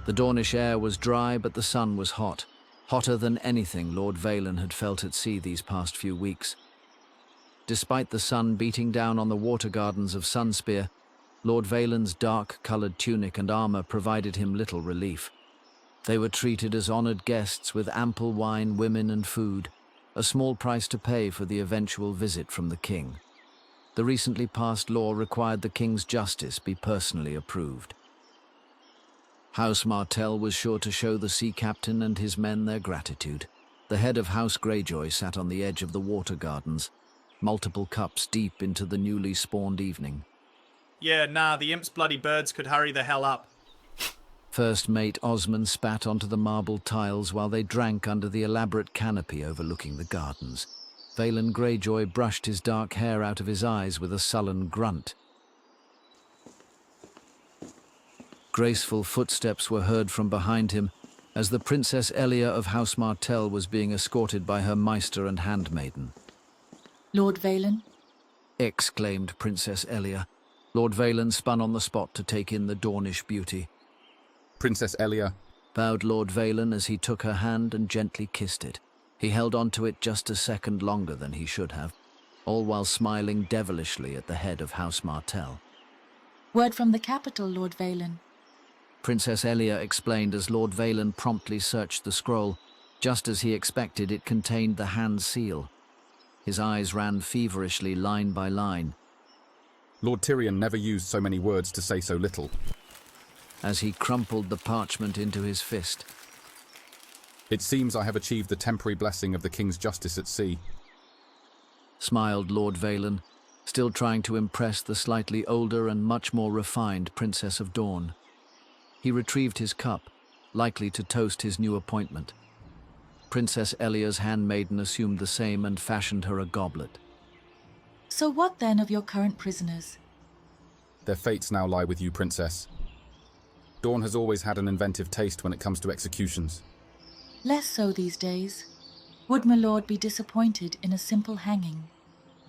The Dornish air was dry, but the sun was hot, hotter than anything Lord Vaelin had felt at sea these past few weeks. Despite the sun beating down on the water gardens of Sunspear, Lord Vaelin's dark-coloured tunic and armour provided him little relief. They were treated as honoured guests with ample wine, women and food, a small price to pay for the eventual visit from the king. The recently passed law required the king's justice be personally approved. House Martell was sure to show the sea captain and his men their gratitude. The head of House Greyjoy sat on the edge of the water gardens, multiple cups deep into the newly spawned evening. Yeah, nah, the imp's bloody birds could hurry the hell up. First Mate Osmond spat onto the marble tiles while they drank under the elaborate canopy overlooking the gardens. Vaelin Greyjoy brushed his dark hair out of his eyes with a sullen grunt. Graceful footsteps were heard from behind him as the Princess Elia of House Martell was being escorted by her Maester and handmaiden. Lord Vaelin? Exclaimed Princess Elia. Lord Vaelin spun on the spot to take in the Dornish beauty. Princess Elia, bowed Lord Vaelin as he took her hand and gently kissed it. He held on to it just a second longer than he should have, all while smiling devilishly at the head of House Martell. Word from the capital, Lord Vaelin. Princess Elia explained as Lord Vaelin promptly searched the scroll. Just as he expected, it contained the hand seal. His eyes ran feverishly line by line. Lord Tyrion never used so many words to say so little. As he crumpled the parchment into his fist. It seems I have achieved the temporary blessing of the king's justice at sea. Smiled Lord Vaelin, still trying to impress the slightly older and much more refined Princess of Dawn. He retrieved his cup, likely to toast his new appointment. Princess Elia's handmaiden assumed the same and fashioned her a goblet. So what then of your current prisoners? Their fates now lie with you, Princess. Dawn has always had an inventive taste when it comes to executions. Less so these days. Would my lord be disappointed in a simple hanging?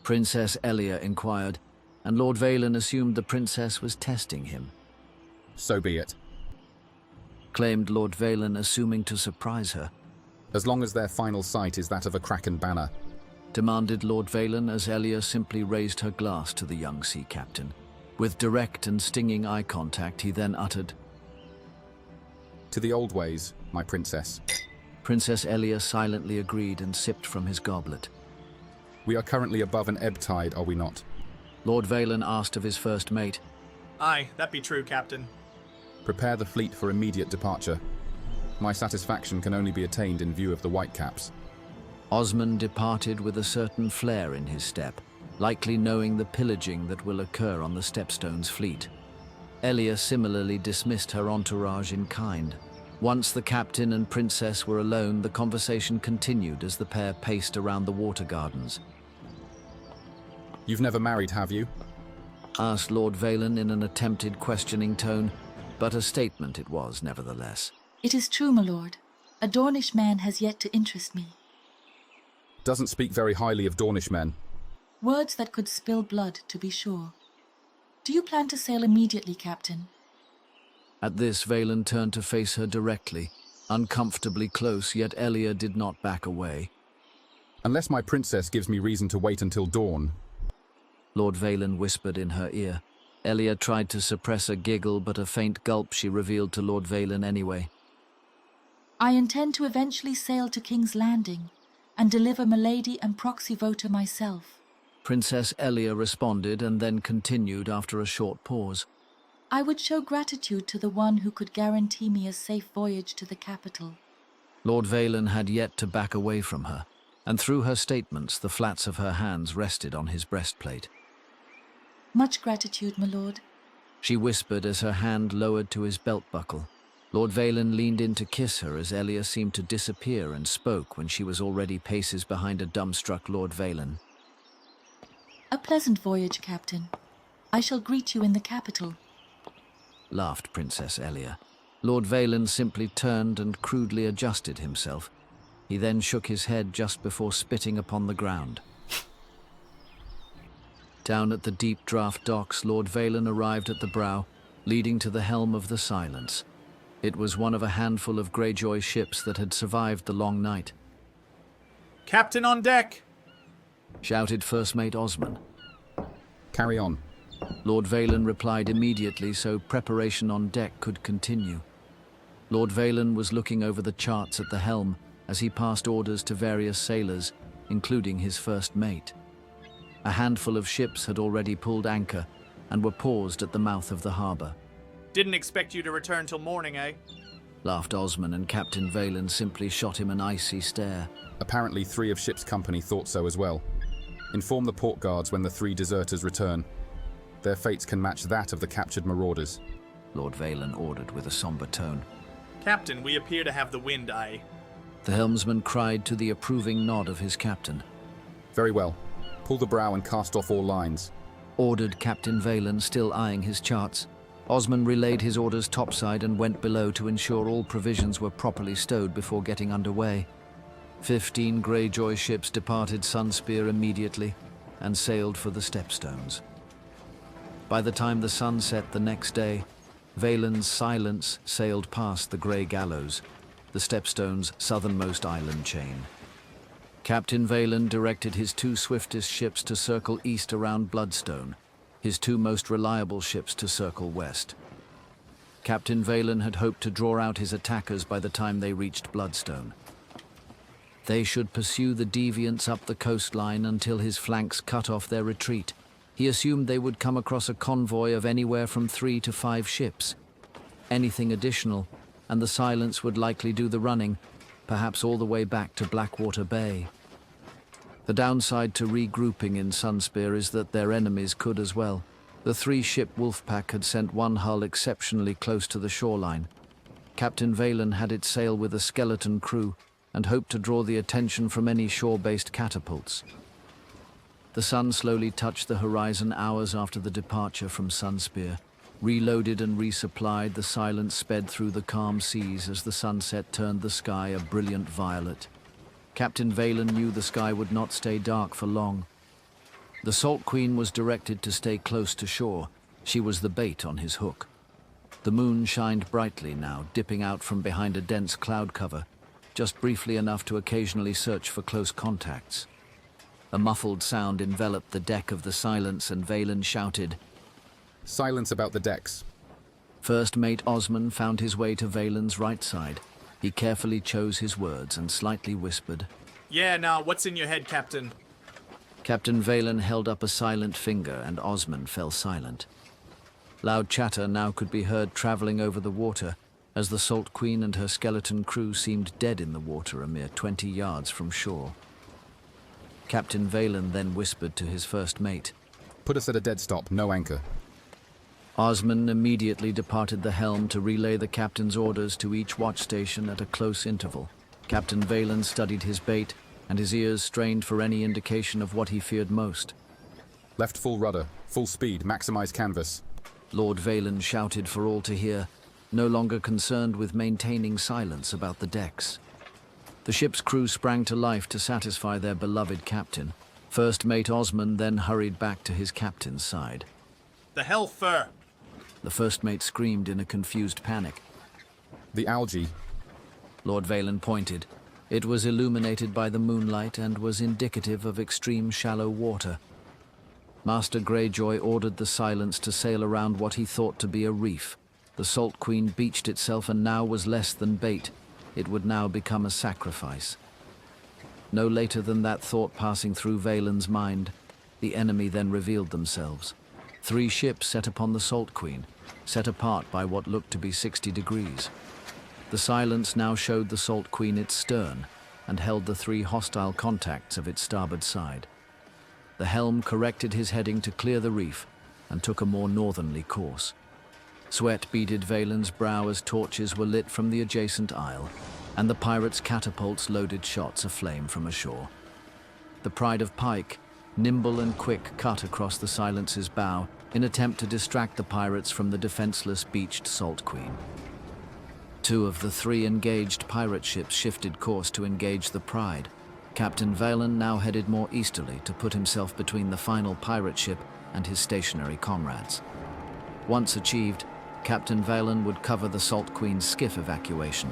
Princess Elia inquired, and Lord Vaelin assumed the princess was testing him. So be it. Claimed Lord Vaelin, assuming to surprise her. As long as their final sight is that of a Kraken banner. Demanded Lord Vaelin as Elia simply raised her glass to the young sea captain. With direct and stinging eye contact, he then uttered, To the old ways, my princess. Princess Elia silently agreed and sipped from his goblet. We are currently above an ebb tide, are we not? Lord Vaelin asked of his first mate. Aye, that be true, Captain. Prepare the fleet for immediate departure. My satisfaction can only be attained in view of the Whitecaps. Osmond departed with a certain flair in his step, likely knowing the pillaging that will occur on the Stepstone's fleet. Elia similarly dismissed her entourage in kind. Once the captain and princess were alone, the conversation continued as the pair paced around the water gardens. You've never married, have you? Asked Lord Vaelin in an attempted questioning tone, but a statement it was nevertheless. It is true, my lord. A Dornish man has yet to interest me. Doesn't speak very highly of Dornish men. Words that could spill blood, to be sure. Do you plan to sail immediately, Captain? At this, Vaelin turned to face her directly, uncomfortably close, yet Elia did not back away. Unless my princess gives me reason to wait until dawn. Lord Vaelin whispered in her ear. Elia tried to suppress a giggle, but a faint gulp she revealed to Lord Vaelin anyway. I intend to eventually sail to King's Landing and deliver Milady and proxy voter myself. Princess Elia responded and then continued after a short pause. I would show gratitude to the one who could guarantee me a safe voyage to the capital. Lord Vaelin had yet to back away from her, and through her statements the flats of her hands rested on his breastplate. Much gratitude, my lord. She whispered as her hand lowered to his belt buckle. Lord Vaelin leaned in to kiss her as Elia seemed to disappear and spoke when she was already paces behind a dumbstruck Lord Vaelin. A pleasant voyage, Captain. I shall greet you in the capital. Laughed Princess Elia. Lord Vaelin simply turned and crudely adjusted himself. He then shook his head just before spitting upon the ground. Down at the deep draft docks, Lord Vaelin arrived at the brow, leading to the helm of the Silence. It was one of a handful of Greyjoy ships that had survived the long night. "Captain on deck!" Shouted First Mate Osman. Carry on. Lord Valen replied immediately so preparation on deck could continue. Lord Valen was looking over the charts at the helm as he passed orders to various sailors, including his first mate. A handful of ships had already pulled anchor and were paused at the mouth of the harbour. "Didn't expect you to return till morning, eh?" Laughed Osman, and Captain Valen simply shot him an icy stare. Apparently 3 of ship's company thought so as well. Inform the port guards when the 3 deserters return. Their fates can match that of the captured marauders. Lord Valen ordered with a somber tone. "Captain, we appear to have the wind, aye?" The helmsman cried to the approving nod of his captain. Very well. Pull the brow and cast off all lines. Ordered Captain Valen, still eyeing his charts. Osman relayed his orders topside and went below to ensure all provisions were properly stowed before getting underway. 15 Greyjoy ships departed Sunspear immediately and sailed for the Stepstones. By the time the sun set the next day, Valen's Silence sailed past the Grey Gallows, the Stepstones' southernmost island chain. Captain Valen directed his 2 swiftest ships to circle east around Bloodstone, his 2 most reliable ships to circle west. Captain Valen had hoped to draw out his attackers by the time they reached Bloodstone. They should pursue the deviants up the coastline until his flanks cut off their retreat. He assumed they would come across a convoy of anywhere from 3 to 5 ships. Anything additional, and the Silence would likely do the running, perhaps all the way back to Blackwater Bay. The downside to regrouping in Sunspear is that their enemies could as well. The 3-ship Wolfpack had sent one hull exceptionally close to the shoreline. Captain Valen had it sail with a skeleton crew and hoped to draw the attention from any shore-based catapults. The sun slowly touched the horizon hours after the departure from Sunspear. Reloaded and resupplied, the Silence sped through the calm seas as the sunset turned the sky a brilliant violet. Captain Valen knew the sky would not stay dark for long. The Salt Queen was directed to stay close to shore. She was the bait on his hook. The moon shined brightly now, dipping out from behind a dense cloud cover, just briefly enough to occasionally search for close contacts. A muffled sound enveloped the deck of the Silence, and Valen shouted, Silence about the decks. First Mate Osman found his way to Valen's right side. He carefully chose his words and slightly whispered, "Yeah, now, what's in your head, Captain?" Captain Valen held up a silent finger, and Osman fell silent. Loud chatter now could be heard travelling over the water, as the Salt Queen and her skeleton crew seemed dead in the water a mere 20 yards from shore. Captain Valen then whispered to his first mate, Put us at a dead stop, no anchor. Osman immediately departed the helm to relay the captain's orders to each watch station at a close interval. Captain Valen studied his bait, and his ears strained for any indication of what he feared most. Left full rudder, full speed, maximize canvas. Lord Valen shouted for all to hear, no longer concerned with maintaining silence about the decks. The ship's crew sprang to life to satisfy their beloved captain. First Mate Osman then hurried back to his captain's side. "The hell fur!" The first mate screamed in a confused panic. The algae. Lord Valen pointed. It was illuminated by the moonlight and was indicative of extreme shallow water. Master Greyjoy ordered the Silence to sail around what he thought to be a reef. The Salt Queen beached itself and now was less than bait. It would now become a sacrifice. No later than that thought passing through Valen's mind, the enemy then revealed themselves. 3 ships set upon the Salt Queen, set apart by what looked to be 60 degrees. The Silence now showed the Salt Queen its stern and held the 3 hostile contacts of its starboard side. The helm corrected his heading to clear the reef and took a more northerly course. Sweat beaded Valen's brow as torches were lit from the adjacent isle, and the pirates' catapults loaded shots aflame from ashore. The Pride of Pike, nimble and quick, cut across the Silence's bow in attempt to distract the pirates from the defenseless beached Salt Queen. 2 of the 3 engaged pirate ships shifted course to engage the Pride. Captain Valen now headed more easterly to put himself between the final pirate ship and his stationary comrades. Once achieved, Captain Valen would cover the Salt Queen's skiff evacuation.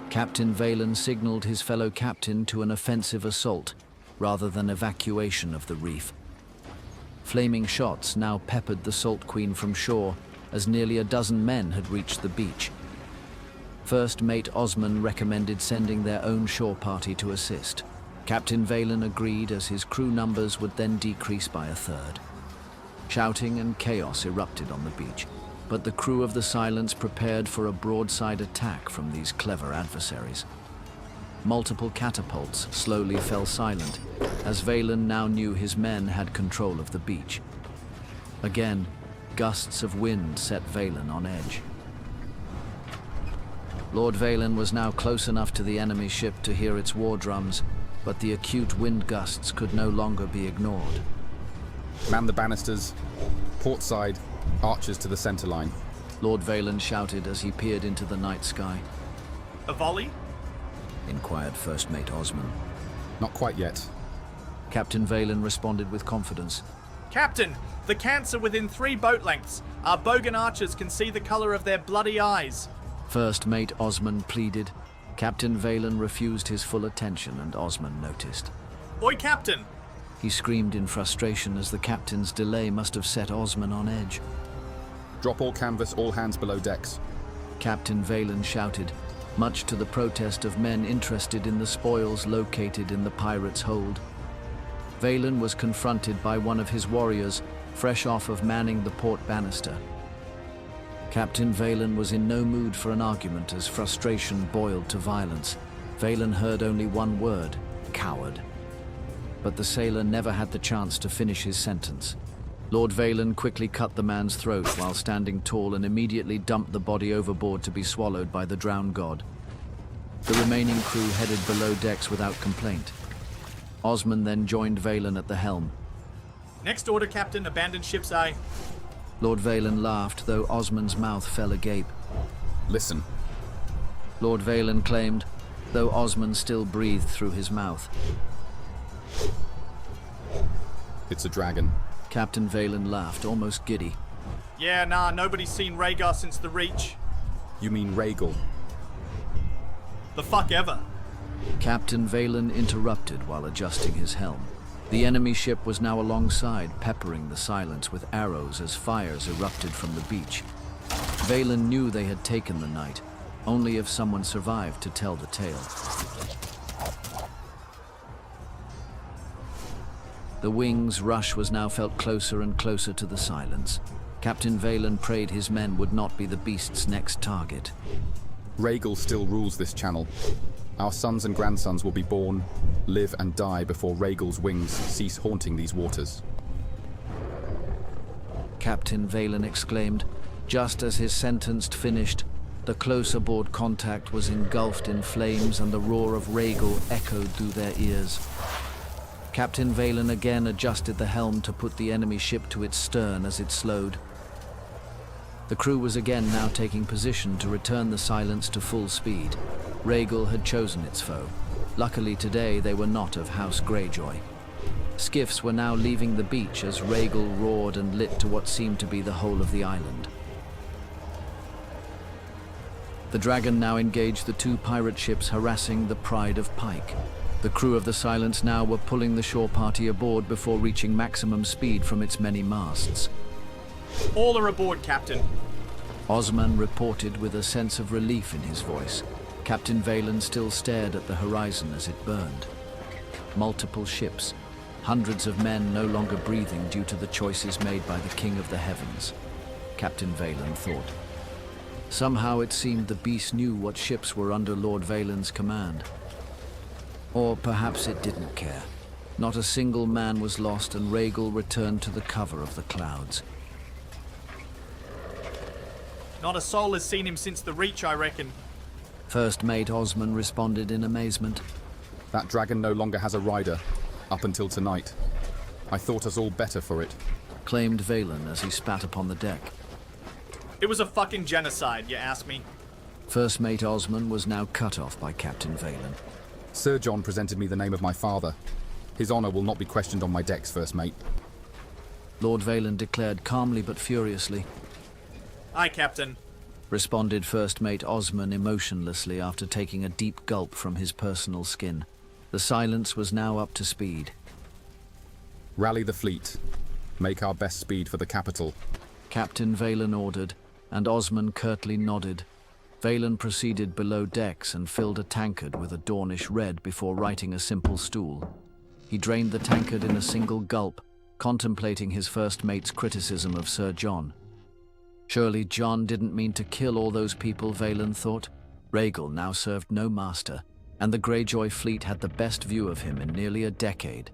Captain Valen signaled his fellow captain to an offensive assault rather than evacuation of the reef. Flaming shots now peppered the Salt Queen from shore as nearly a dozen men had reached the beach. First Mate Osman recommended sending their own shore party to assist. Captain Valen agreed, as his crew numbers would then decrease by a third. Shouting and chaos erupted on the beach, but the crew of the Silence prepared for a broadside attack from these clever adversaries. Multiple catapults slowly fell silent, as Valen now knew his men had control of the beach. Again, gusts of wind set Valen on edge. Lord Valen was now close enough to the enemy ship to hear its war drums, but the acute wind gusts could no longer be ignored. Man the banisters, port side, archers to the center line. Lord Valen shouted as he peered into the night sky. A volley? Inquired First Mate Osman. Not quite yet. Captain Valen responded with confidence. Captain, the cants are within 3 boat lengths. Our bogan archers can see the color of their bloody eyes. First Mate Osman pleaded. Captain Valen refused his full attention, and Osman noticed. Oi, Captain! He screamed in frustration as the captain's delay must have set Osman on edge. Drop all canvas, all hands below decks. Captain Valen shouted, much to the protest of men interested in the spoils located in the pirates' hold. Valen was confronted by one of his warriors, fresh off of manning the port banister. Captain Valen was in no mood for an argument as frustration boiled to violence. Valen heard only one word, coward. But the sailor never had the chance to finish his sentence. Lord Valen quickly cut the man's throat while standing tall and immediately dumped the body overboard to be swallowed by the drowned god. The remaining crew headed below decks without complaint. Osman then joined Valen at the helm. Next order, Captain, abandon ship's eye. Lord Valen laughed, though Osman's mouth fell agape. Listen. Lord Valen claimed, though Osman still breathed through his mouth. It's a dragon. Captain Valen laughed, almost giddy. Yeah, nah, nobody's seen Rhaegar since the Reach. You mean Rhaegal? The fuck ever. Captain Valen interrupted while adjusting his helm. The enemy ship was now alongside, peppering the Silence with arrows as fires erupted from the beach. Valen knew they had taken the night, only if someone survived to tell the tale. The Wing's rush was now felt closer and closer to the Silence. Captain Valen prayed his men would not be the beast's next target. Rhaegal still rules this channel. Our sons and grandsons will be born, live and die before Rhaegal's wings cease haunting these waters. Captain Valen exclaimed. Just as his sentence finished, the close aboard contact was engulfed in flames and the roar of Rhaegal echoed through their ears. Captain Valen again adjusted the helm to put the enemy ship to its stern as it slowed. The crew was again now taking position to return the Silence to full speed. Rhaegal had chosen its foe. Luckily today they were not of House Greyjoy. Skiffs were now leaving the beach as Rhaegal roared and lit to what seemed to be the whole of the island. The dragon now engaged the 2 pirate ships harassing the Pride of Pike. The crew of the Silence now were pulling the shore party aboard before reaching maximum speed from its many masts. All are aboard, Captain. Osman reported with a sense of relief in his voice. Captain Valen still stared at the horizon as it burned. Multiple ships, hundreds of men no longer breathing due to the choices made by the King of the Heavens. Captain Valen thought. Somehow it seemed the beast knew what ships were under Lord Valen's command. Or perhaps it didn't care. Not a single man was lost and Rhaegal returned to the cover of the clouds. Not a soul has seen him since the Reach, I reckon. First Mate Osman responded in amazement. That dragon no longer has a rider, up until tonight. I thought us all better for it. Claimed Valen as he spat upon the deck. It was a fucking genocide, you ask me. First Mate Osman was now cut off by Captain Valen. Sir John presented me the name of my father. His honor will not be questioned on my decks, First Mate. Lord Valen declared calmly but furiously. Aye, Captain. responded First Mate Osman emotionlessly after taking a deep gulp from his personal skin. The silence was now up to speed. Rally the fleet. Make our best speed for the capital. Captain Valen ordered, and Osman curtly nodded. Valen proceeded below decks and filled a tankard with a Dornish red before righting a simple stool. He drained the tankard in a single gulp, contemplating his first mate's criticism of Sir John. Surely John didn't mean to kill all those people, Valen thought. Rhaegal now served no master, and the Greyjoy fleet had the best view of him in nearly a decade.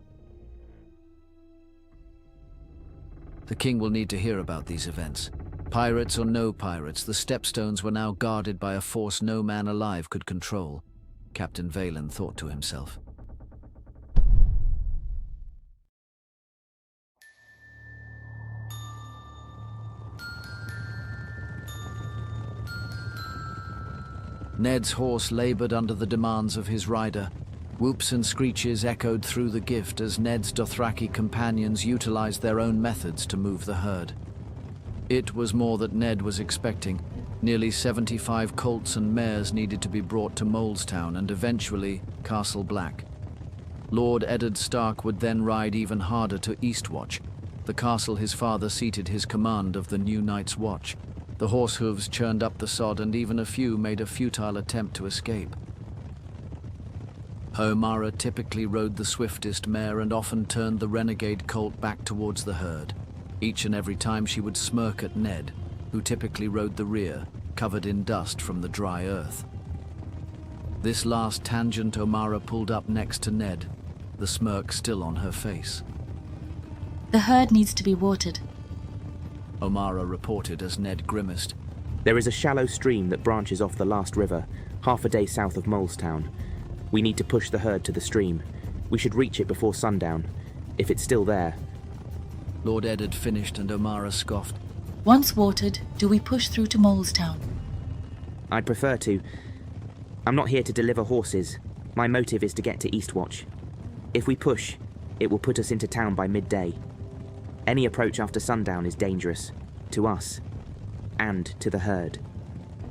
The king will need to hear about these events. Pirates or no pirates, the stepstones were now guarded by a force no man alive could control, Captain Valen thought to himself. Ned's horse labored under the demands of his rider. Whoops and screeches echoed through the gift as Ned's Dothraki companions utilized their own methods to move the herd. It was more than Ned was expecting. Nearly 75 colts and mares needed to be brought to Molestown and eventually Castle Black. Lord Eddard Stark would then ride even harder to Eastwatch, the castle his father seated his command of the new Night's Watch. The horse hooves churned up the sod and even a few made a futile attempt to escape. Omara typically rode the swiftest mare and often turned the renegade colt back towards the herd. Each and every time she would smirk at Ned, who typically rode the rear, covered in dust from the dry earth. This last tangent Omara pulled up next to Ned, the smirk still on her face. The herd needs to be watered. Omara reported as Ned grimaced. There is a shallow stream that branches off the last river, half a day south of Molestown. We need to push the herd to the stream. We should reach it before sundown, if it's still there. Lord Eddard finished and Omara scoffed. Once watered, do we push through to Molestown? I'd prefer to. I'm not here to deliver horses. My motive is to get to Eastwatch. If we push, it will put us into town by midday. Any approach after sundown is dangerous, to us, and to the herd.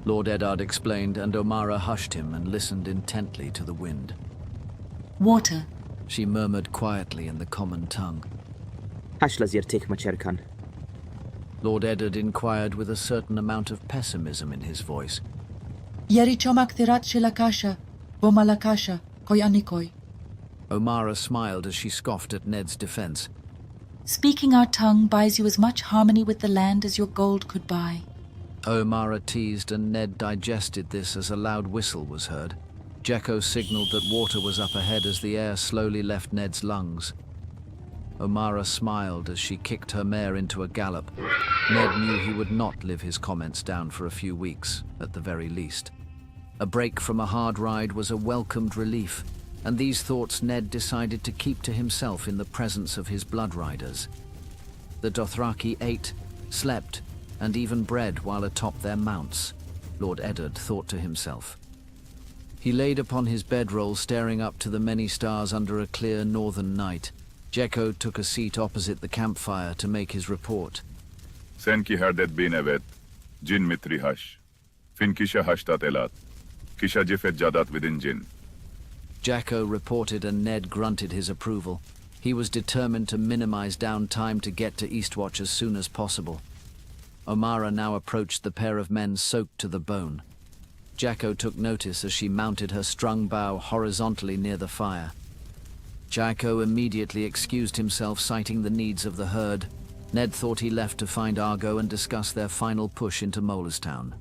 Lord Eddard explained, and Omara hushed him and listened intently to the wind. Water. She murmured quietly in the common tongue. Hashlazirtik Macherkan. Lord Eddard inquired with a certain amount of pessimism in his voice. Yeri chomak tirat shilakasha, bomalakasha, koyanikoi. Omara smiled as she scoffed at Ned's defense. Speaking our tongue buys you as much harmony with the land as your gold could buy. Omara teased, and Ned digested this as a loud whistle was heard. Jekko signaled that water was up ahead as the air slowly left Ned's lungs. Omara smiled as she kicked her mare into a gallop. Ned knew he would not live his comments down for a few weeks, at the very least. A break from a hard ride was a welcomed relief, and these thoughts Ned decided to keep to himself in the presence of his blood riders. The Dothraki ate, slept, and even bred while atop their mounts, Lord Eddard thought to himself. He laid upon his bedroll, staring up to the many stars under a clear northern night. Jekko took a seat opposite the campfire to make his report. Senki herdet binevet, jin mitri hash. Finkisha hashtat elat. Kisha jifet jadat within jin. Jekko reported, and Ned grunted his approval. He was determined to minimize downtime to get to Eastwatch as soon as possible. Omara now approached the pair of men soaked to the bone. Jekko took notice as she mounted her strung bow horizontally near the fire. Jekko immediately excused himself, citing the needs of the herd. Ned thought he left to find Argo and discuss their final push into Molestown.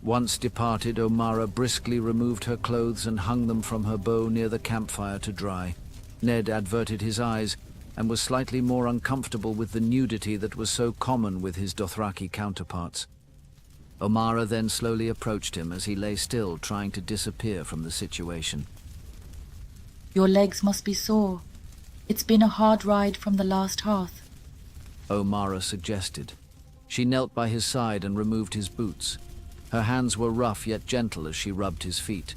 Once departed, Omara briskly removed her clothes and hung them from her bow near the campfire to dry. Ned averted his eyes and was slightly more uncomfortable with the nudity that was so common with his Dothraki counterparts. Omara then slowly approached him as he lay still, trying to disappear from the situation. Your legs must be sore. It's been a hard ride from the last hearth. Omara suggested. She knelt by his side and removed his boots. Her hands were rough yet gentle as she rubbed his feet.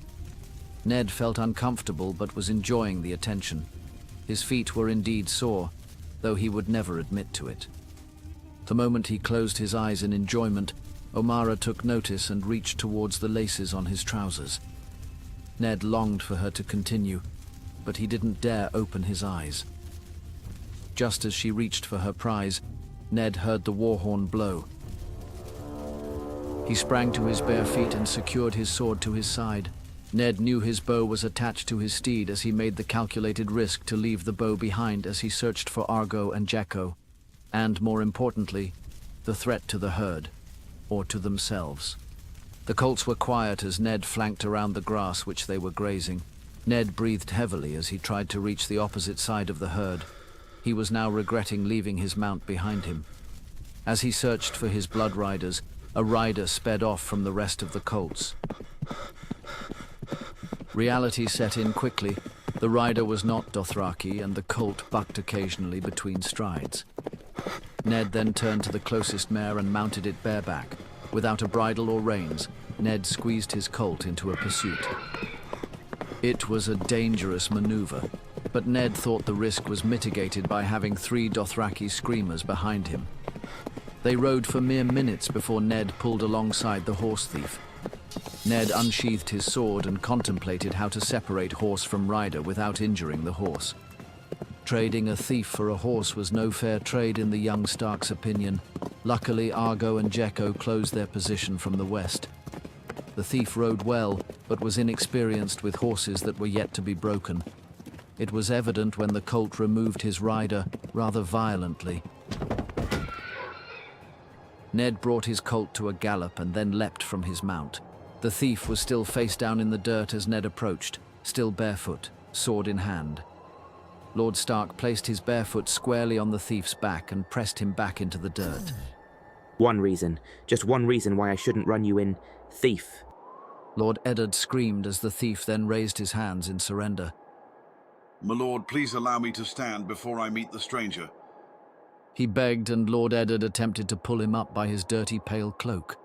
Ned felt uncomfortable but was enjoying the attention. His feet were indeed sore, though he would never admit to it. The moment he closed his eyes in enjoyment, O'Mara took notice and reached towards the laces on his trousers. Ned longed for her to continue, but he didn't dare open his eyes. Just as she reached for her prize, Ned heard the war horn blow. He sprang to his bare feet and secured his sword to his side. Ned knew his bow was attached to his steed as he made the calculated risk to leave the bow behind as he searched for Argo and Jekko, and, more importantly, the threat to the herd, or to themselves. The colts were quiet as Ned flanked around the grass which they were grazing. Ned breathed heavily as he tried to reach the opposite side of the herd. He was now regretting leaving his mount behind him. As he searched for his blood riders, a rider sped off from the rest of the colts. Reality set in quickly. The rider was not Dothraki, and the colt bucked occasionally between strides. Ned then turned to the closest mare and mounted it bareback. Without a bridle or reins, Ned squeezed his colt into a pursuit. It was a dangerous maneuver, but Ned thought the risk was mitigated by having 3 Dothraki screamers behind him. They rode for mere minutes before Ned pulled alongside the horse thief. Ned unsheathed his sword and contemplated how to separate horse from rider without injuring the horse. Trading a thief for a horse was no fair trade in the young Stark's opinion. Luckily, Argo and Jekko closed their position from the west. The thief rode well, but was inexperienced with horses that were yet to be broken. It was evident when the colt removed his rider rather violently. Ned brought his colt to a gallop and then leapt from his mount. The thief was still face down in the dirt as Ned approached, still barefoot, sword in hand. Lord Stark placed his bare foot squarely on the thief's back and pressed him back into the dirt. One reason, just one reason why I shouldn't run you in, thief. Lord Eddard screamed as the thief then raised his hands in surrender. My lord, please allow me to stand before I meet the stranger. He begged, and Lord Eddard attempted to pull him up by his dirty pale cloak.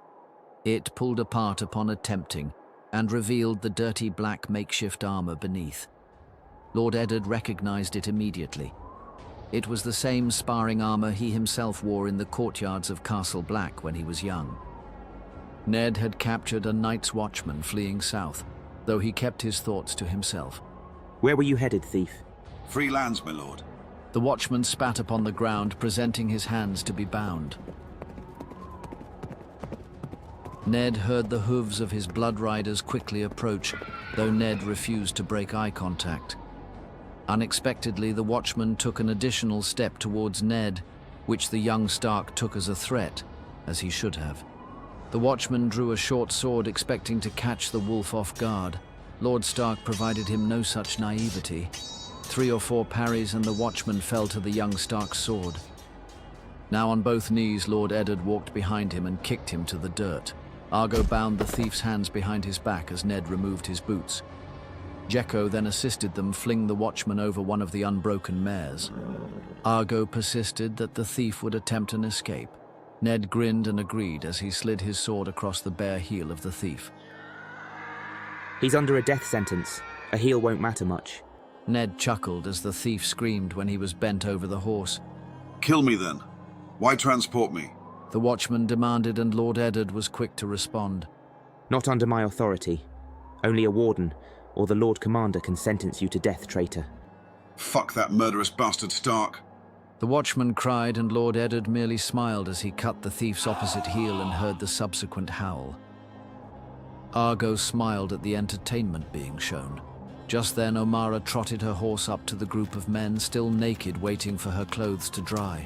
It pulled apart upon attempting, and revealed the dirty black makeshift armor beneath. Lord Eddard recognized it immediately. It was the same sparring armor he himself wore in the courtyards of Castle Black when he was young. Ned had captured a Night's Watchman fleeing south, though he kept his thoughts to himself. Where were you headed, thief? Free lands, my lord. The watchman spat upon the ground, presenting his hands to be bound. Ned heard the hooves of his blood riders quickly approach, though Ned refused to break eye contact. Unexpectedly, the watchman took an additional step towards Ned, which the young Stark took as a threat, as he should have. The watchman drew a short sword, expecting to catch the wolf off guard. Lord Stark provided him no such naivety. 3 or 4 parries and the watchman fell to the young Stark's sword. Now on both knees, Lord Eddard walked behind him and kicked him to the dirt. Argo bound the thief's hands behind his back as Ned removed his boots. Jekko then assisted them fling the watchman over one of the unbroken mares. Argo persisted that the thief would attempt an escape. Ned grinned and agreed as he slid his sword across the bare heel of the thief. He's under a death sentence. A heel won't matter much. Ned chuckled as the thief screamed when he was bent over the horse. Kill me then. Why transport me? The watchman demanded, and Lord Eddard was quick to respond. Not under my authority. Only a warden, or the Lord Commander can sentence you to death, traitor. Fuck that murderous bastard Stark. The watchman cried, and Lord Eddard merely smiled as he cut the thief's opposite heel and heard the subsequent howl. Argo smiled at the entertainment being shown. Just then, O'Mara trotted her horse up to the group of men, still naked, waiting for her clothes to dry.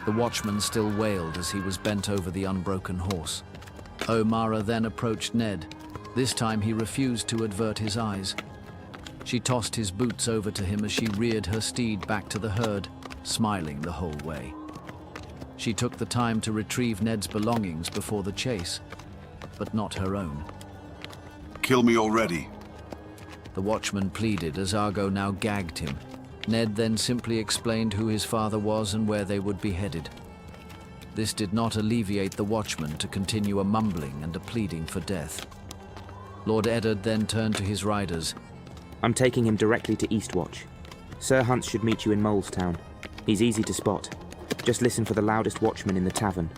The watchman still wailed as he was bent over the unbroken horse. O'Mara then approached Ned. This time he refused to avert his eyes. She tossed his boots over to him as she reared her steed back to the herd, smiling the whole way. She took the time to retrieve Ned's belongings before the chase, but not her own. Kill me already. The watchman pleaded as Argo now gagged him. Ned then simply explained who his father was and where they would be headed. This did not alleviate the watchman to continue a mumbling and a pleading for death. Lord Eddard then turned to his riders. I'm taking him directly to Eastwatch. Sir Hunt should meet you in Molestown. He's easy to spot. Just listen for the loudest watchman in the tavern.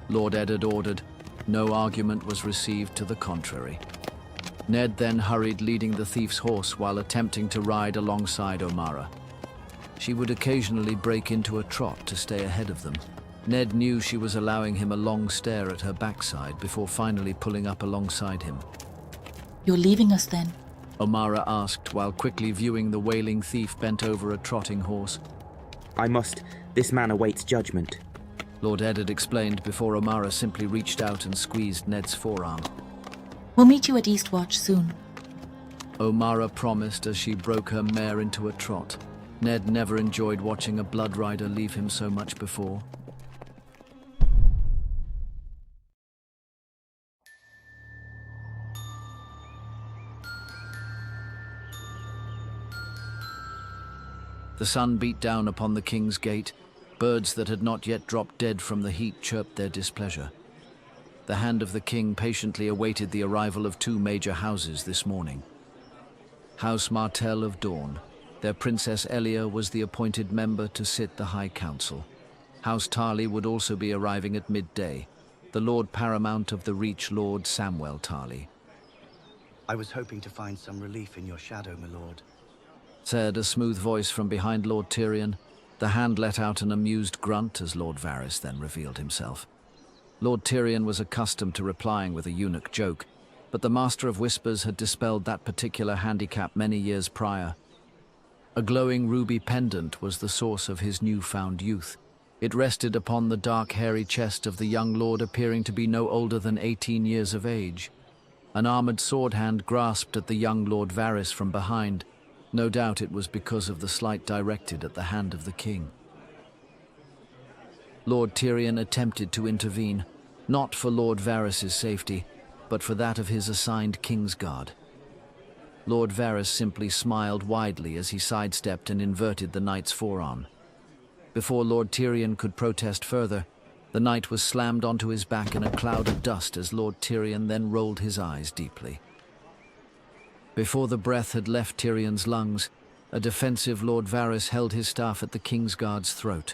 Lord Eddard ordered. No argument was received to the contrary. Ned then hurried leading the thief's horse while attempting to ride alongside Omara. She would occasionally break into a trot to stay ahead of them. Ned knew she was allowing him a long stare at her backside before finally pulling up alongside him. You're leaving us then? Omara asked while quickly viewing the wailing thief bent over a trotting horse. I must. This man awaits judgment. Lord Eddard explained before Omara simply reached out and squeezed Ned's forearm. We'll meet you at Eastwatch soon. Omara promised as she broke her mare into a trot. Ned never enjoyed watching a blood rider leave him so much before. The sun beat down upon the king's gate. Birds that had not yet dropped dead from the heat chirped their displeasure. The hand of the king patiently awaited the arrival of two major houses this morning. House Martell of Dawn. Their Princess Elia was the appointed member to sit the High Council. House Tarly would also be arriving at midday. The Lord Paramount of the Reach, Lord Samwell Tarly. I was hoping to find some relief in your shadow, my lord. Said a smooth voice from behind Lord Tyrion. The hand let out an amused grunt as Lord Varys then revealed himself. Lord Tyrion was accustomed to replying with a eunuch joke, but the Master of Whispers had dispelled that particular handicap many years prior. A glowing ruby pendant was the source of his newfound youth. It rested upon the dark, hairy chest of the young lord, appearing to be no older than 18 years of age. An armored sword hand grasped at the young Lord Varys from behind. No doubt it was because of the slight directed at the hand of the king. Lord Tyrion attempted to intervene, not for Lord Varys' safety, but for that of his assigned Kingsguard. Lord Varys simply smiled widely as he sidestepped and inverted the knight's forearm. Before Lord Tyrion could protest further, the knight was slammed onto his back in a cloud of dust as Lord Tyrion then rolled his eyes deeply. Before the breath had left Tyrion's lungs, a defensive Lord Varys held his staff at the Kingsguard's throat.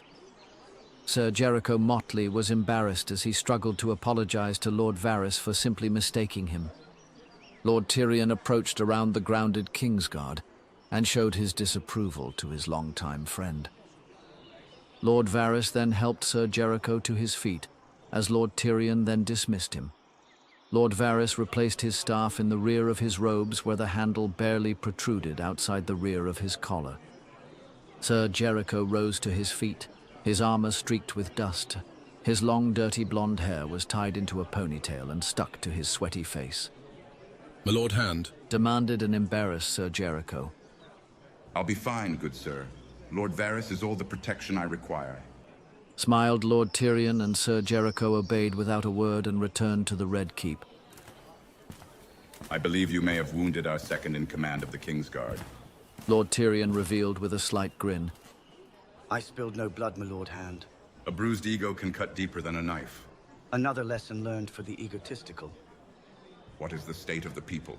Sir Jericho Motley was embarrassed as he struggled to apologize to Lord Varys for simply mistaking him. Lord Tyrion approached around the grounded Kingsguard and showed his disapproval to his longtime friend. Lord Varys then helped Sir Jericho to his feet, as Lord Tyrion then dismissed him. Lord Varys replaced his staff in the rear of his robes where the handle barely protruded outside the rear of his collar. Sir Jericho rose to his feet, his armor streaked with dust. His long, dirty blonde hair was tied into a ponytail and stuck to his sweaty face. My Lord Hand? Demanded an embarrassed Sir Jericho. I'll be fine, good sir. Lord Varys is all the protection I require. Smiled Lord Tyrion, and Sir Jericho obeyed without a word and returned to the Red Keep. I believe you may have wounded our second-in-command of the Kingsguard. Lord Tyrion revealed with a slight grin. I spilled no blood, my lord Hand. A bruised ego can cut deeper than a knife. Another lesson learned for the egotistical. What is the state of the people?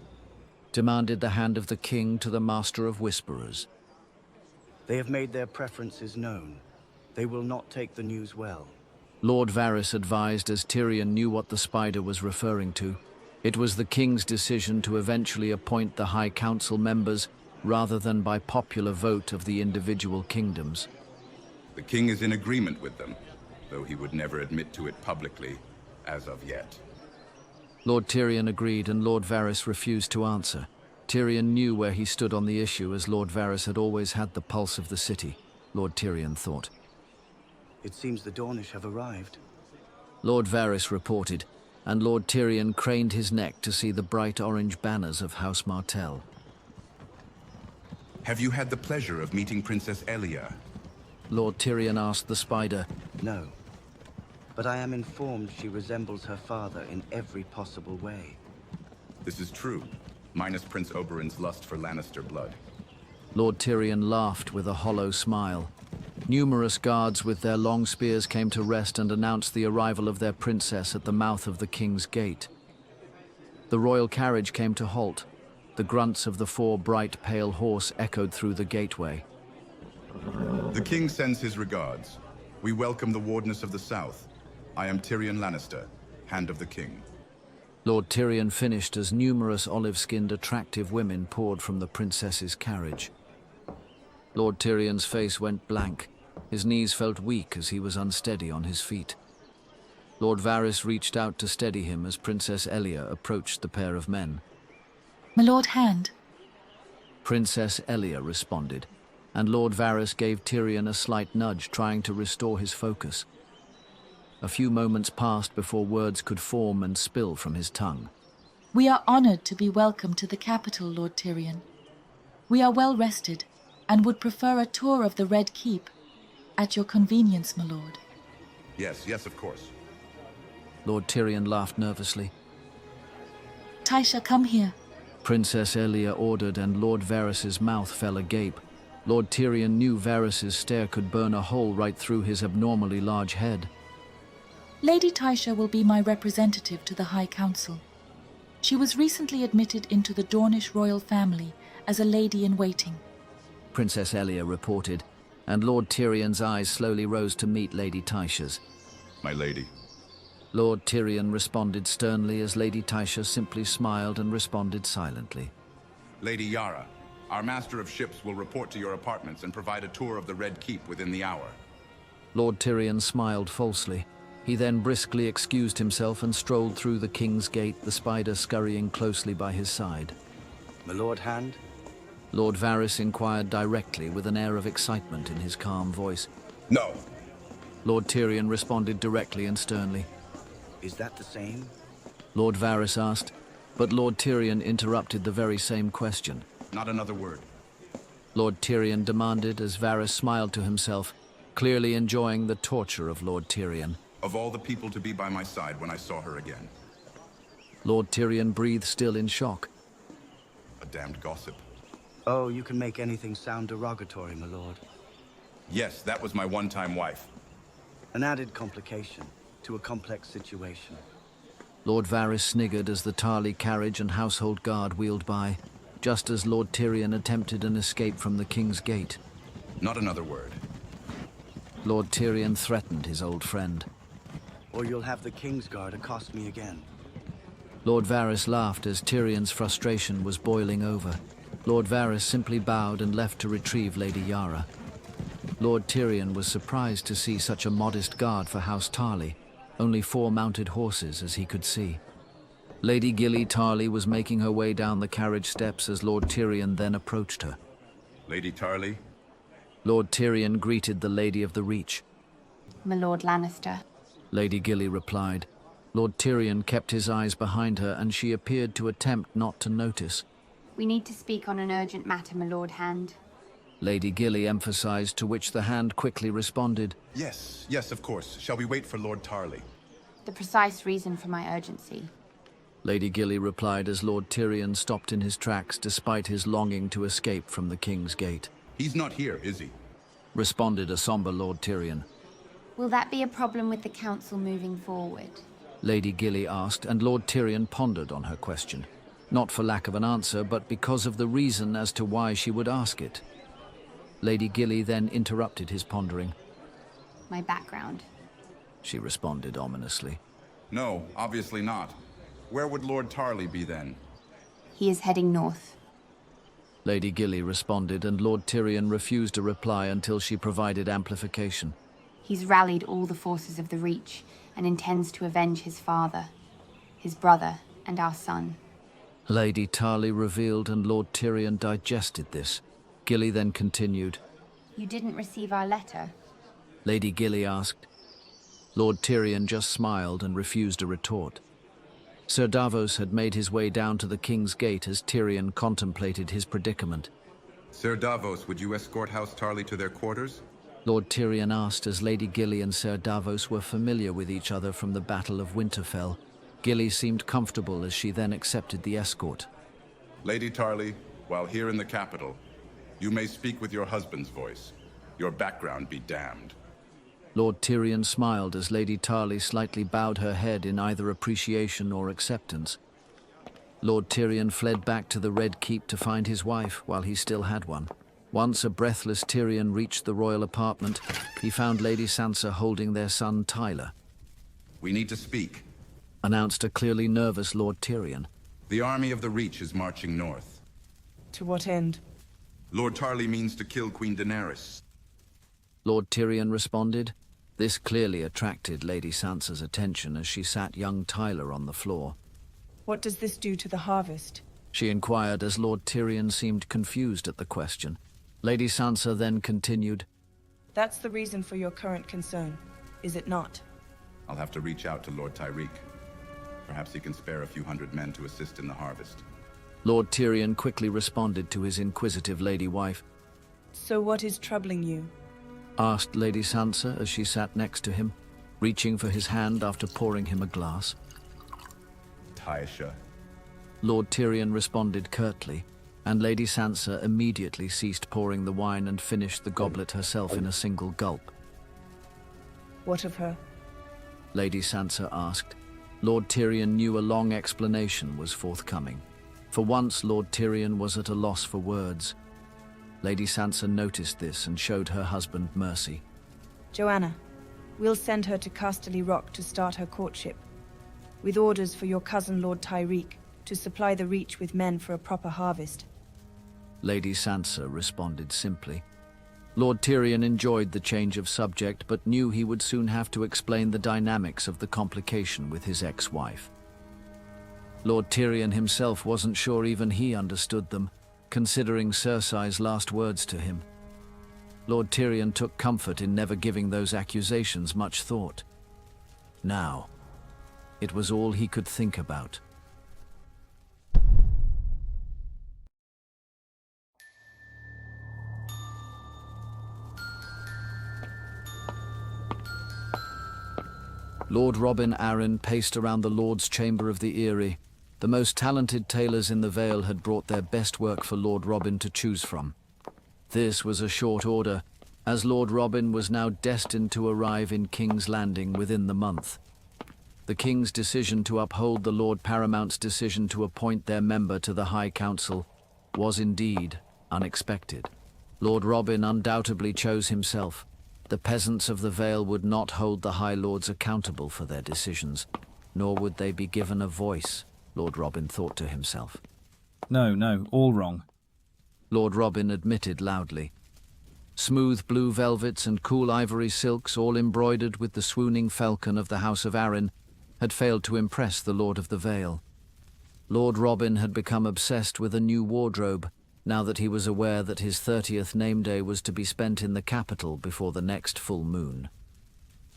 Demanded the hand of the king to the Master of Whisperers. They have made their preferences known. They will not take the news well. Lord Varys advised as Tyrion knew what the spider was referring to. It was the king's decision to eventually appoint the High Council members rather than by popular vote of the individual kingdoms. The king is in agreement with them, though he would never admit to it publicly, as of yet. Lord Tyrion agreed, and Lord Varys refused to answer. Tyrion knew where he stood on the issue, as Lord Varys had always had the pulse of the city, Lord Tyrion thought. It seems the Dornish have arrived. Lord Varys reported, and Lord Tyrion craned his neck to see the bright orange banners of House Martell. Have you had the pleasure of meeting Princess Elia? Lord Tyrion asked the spider. No, but I am informed she resembles her father in every possible way. This is true, minus Prince Oberyn's lust for Lannister blood. Lord Tyrion laughed with a hollow smile. Numerous guards with their long spears came to rest and announced the arrival of their princess at the mouth of the king's gate. The royal carriage came to halt. The grunts of the 4 bright, pale horse echoed through the gateway. The king sends his regards. We welcome the Wardeness of the South. I am Tyrion Lannister, Hand of the King. Lord Tyrion finished as numerous olive-skinned attractive women poured from the princess's carriage. Lord Tyrion's face went blank. His knees felt weak as he was unsteady on his feet. Lord Varys reached out to steady him as Princess Elia approached the pair of men. My Lord Hand. Princess Elia responded, and Lord Varys gave Tyrion a slight nudge, trying to restore his focus. A few moments passed before words could form and spill from his tongue. We are honored to be welcomed to the capital, Lord Tyrion. We are well rested and would prefer a tour of the Red Keep. At your convenience, my lord. Yes, yes, of course. Lord Tyrion laughed nervously. Tysha, come here. Princess Elia ordered, and Lord Varys's mouth fell agape. Lord Tyrion knew Varys's stare could burn a hole right through his abnormally large head. Lady Tysha will be my representative to the High Council. She was recently admitted into the Dornish royal family as a lady-in-waiting. Princess Elia reported, and Lord Tyrion's eyes slowly rose to meet Lady Tysha's. My lady. Lord Tyrion responded sternly as Lady Tysha simply smiled and responded silently. Lady Yara, our master of ships will report to your apartments and provide a tour of the Red Keep within the hour. Lord Tyrion smiled falsely. He then briskly excused himself and strolled through the King's Gate, the spider scurrying closely by his side. My Lord Hand? Lord Varys inquired directly with an air of excitement in his calm voice. No. Lord Tyrion responded directly and sternly. Is that the same? Lord Varys asked, but Lord Tyrion interrupted the very same question. Not another word. Lord Tyrion demanded as Varys smiled to himself, clearly enjoying the torture of Lord Tyrion. Of all the people to be by my side when I saw her again. Lord Tyrion breathed, still in shock. A damned gossip. Oh, you can make anything sound derogatory, my lord. Yes, that was my one-time wife. An added complication to a complex situation. Lord Varys sniggered as the Tarly carriage and household guard wheeled by, just as Lord Tyrion attempted an escape from the King's Gate. Not another word. Lord Tyrion threatened his old friend. Or you'll have the King's Guard accost me again. Lord Varys laughed as Tyrion's frustration was boiling over. Lord Varys simply bowed and left to retrieve Lady Yara. Lord Tyrion was surprised to see such a modest guard for House Tarly, only 4 mounted horses as he could see. Lady Gilly Tarly was making her way down the carriage steps as Lord Tyrion then approached her. Lady Tarly? Lord Tyrion greeted the Lady of the Reach. My Lord Lannister. Lady Gilly replied. Lord Tyrion kept his eyes behind her, and she appeared to attempt not to notice. We need to speak on an urgent matter, my Lord Hand. Lady Gilly emphasized, to which the Hand quickly responded. Yes, yes, of course. Shall we wait for Lord Tarly? The precise reason for my urgency. Lady Gilly replied as Lord Tyrion stopped in his tracks despite his longing to escape from the King's Gate. He's not here, is he? Responded a somber Lord Tyrion. Will that be a problem with the council moving forward? Lady Gilly asked, and Lord Tyrion pondered on her question. Not for lack of an answer, but because of the reason as to why she would ask it. Lady Gilly then interrupted his pondering. My background. She responded ominously. No, obviously not. Where would Lord Tarly be then? He is heading north. Lady Gilly responded, and Lord Tyrion refused a reply until she provided amplification. He's rallied all the forces of the Reach and intends to avenge his father, his brother, and our son. Lady Tarly revealed, and Lord Tyrion digested this. Gilly then continued. You didn't receive our letter? Lady Gilly asked. Lord Tyrion just smiled and refused a retort. Sir Davos had made his way down to the King's Gate as Tyrion contemplated his predicament. Sir Davos, would you escort House Tarly to their quarters? Lord Tyrion asked as Lady Gilly and Sir Davos were familiar with each other from the Battle of Winterfell. Gilly seemed comfortable as she then accepted the escort. Lady Tarly, while here in the capital, you may speak with your husband's voice. Your background be damned. Lord Tyrion smiled as Lady Tarly slightly bowed her head in either appreciation or acceptance. Lord Tyrion fled back to the Red Keep to find his wife while he still had one. Once a breathless Tyrion reached the royal apartment, he found Lady Sansa holding their son Tyler. We need to speak. announced a clearly nervous Lord Tyrion. The army of the Reach is marching north. To what end? Lord Tarly means to kill Queen Daenerys. Lord Tyrion responded. This clearly attracted Lady Sansa's attention as she sat young Tyler on the floor. What does this do to the harvest? She inquired as Lord Tyrion seemed confused at the question. Lady Sansa then continued. That's the reason for your current concern, is it not? I'll have to reach out to Lord Tyreek. Perhaps he can spare a few hundred men to assist in the harvest. Lord Tyrion quickly responded to his inquisitive lady wife. So what is troubling you? Asked Lady Sansa as she sat next to him, reaching for his hand after pouring him a glass. Taisha. Lord Tyrion responded curtly, and Lady Sansa immediately ceased pouring the wine and finished the goblet herself in a single gulp. What of her? Lady Sansa asked. Lord Tyrion knew a long explanation was forthcoming. For once, Lord Tyrion was at a loss for words. Lady Sansa noticed this and showed her husband mercy. Joanna, we'll send her to Casterly Rock to start her courtship, with orders for your cousin Lord Tyreek to supply the Reach with men for a proper harvest. Lady Sansa responded simply. Lord Tyrion enjoyed the change of subject, but knew he would soon have to explain the dynamics of the complication with his ex-wife. Lord Tyrion himself wasn't sure even he understood them, considering Cersei's last words to him. Lord Tyrion took comfort in never giving those accusations much thought. Now, it was all he could think about. Lord Robin Arryn paced around the Lord's chamber of the Eyrie. The most talented tailors in the Vale had brought their best work for Lord Robin to choose from. This was a short order, as Lord Robin was now destined to arrive in King's Landing within the month. The King's decision to uphold the Lord Paramount's decision to appoint their member to the High Council was indeed unexpected. Lord Robin undoubtedly chose himself. The peasants of the Vale would not hold the High Lords accountable for their decisions, nor would they be given a voice, Lord Robin thought to himself. No, all wrong. Lord Robin admitted loudly. Smooth blue velvets and cool ivory silks, all embroidered with the swooning falcon of the House of Arryn, had failed to impress the Lord of the Vale. Lord Robin had become obsessed with a new wardrobe, now that he was aware that his 30th name day was to be spent in the capital before the next full moon.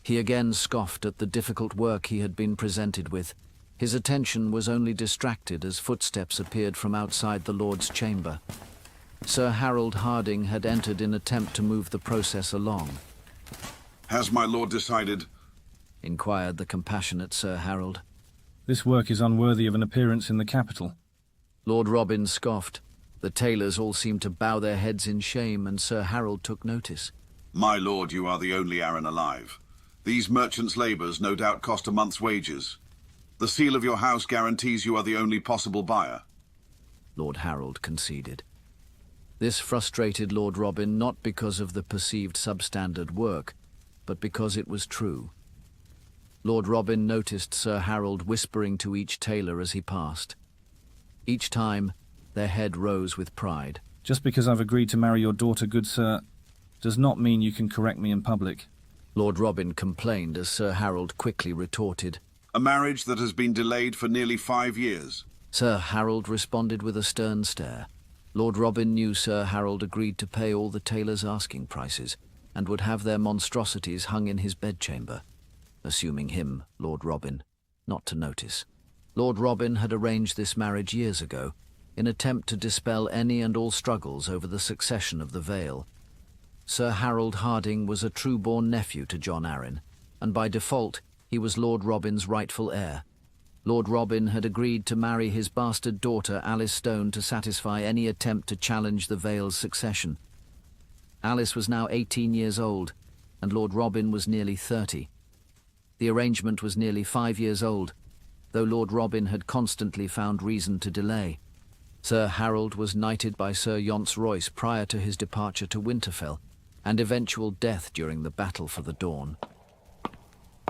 He again scoffed at the difficult work he had been presented with. His attention was only distracted as footsteps appeared from outside the Lord's chamber. Sir Harold Harding had entered in attempt to move the process along. Has my lord decided? Inquired the compassionate Sir Harold. This work is unworthy of an appearance in the capital. Lord Robin scoffed. The tailors all seemed to bow their heads in shame, and Sir Harold took notice. My lord, you are the only Arryn alive. These merchants' labours no doubt cost a month's wages. The seal of your house guarantees you are the only possible buyer. Lord Harold conceded. This frustrated Lord Robin not because of the perceived substandard work, but because it was true. Lord Robin noticed Sir Harold whispering to each tailor as he passed. Each time, their head rose with pride. Just because I've agreed to marry your daughter, good sir, does not mean you can correct me in public. Lord Robin complained as Sir Harold quickly retorted. A marriage that has been delayed for nearly 5 years. Sir Harold responded with a stern stare. Lord Robin knew Sir Harold agreed to pay all the tailors' asking prices, and would have their monstrosities hung in his bedchamber, assuming him, Lord Robin, not to notice. Lord Robin had arranged this marriage years ago, in attempt to dispel any and all struggles over the succession of the Vale. Sir Harold Harding was a true-born nephew to Jon Arryn, and by default he was Lord Robin's rightful heir. Lord Robin had agreed to marry his bastard daughter Alice Stone to satisfy any attempt to challenge the Vale's succession. Alice was now 18 years old, and Lord Robin was nearly 30. The arrangement was nearly 5 years old, though Lord Robin had constantly found reason to delay. Sir Harold was knighted by Sir Yonce Royce prior to his departure to Winterfell, and eventual death during the Battle for the Dawn.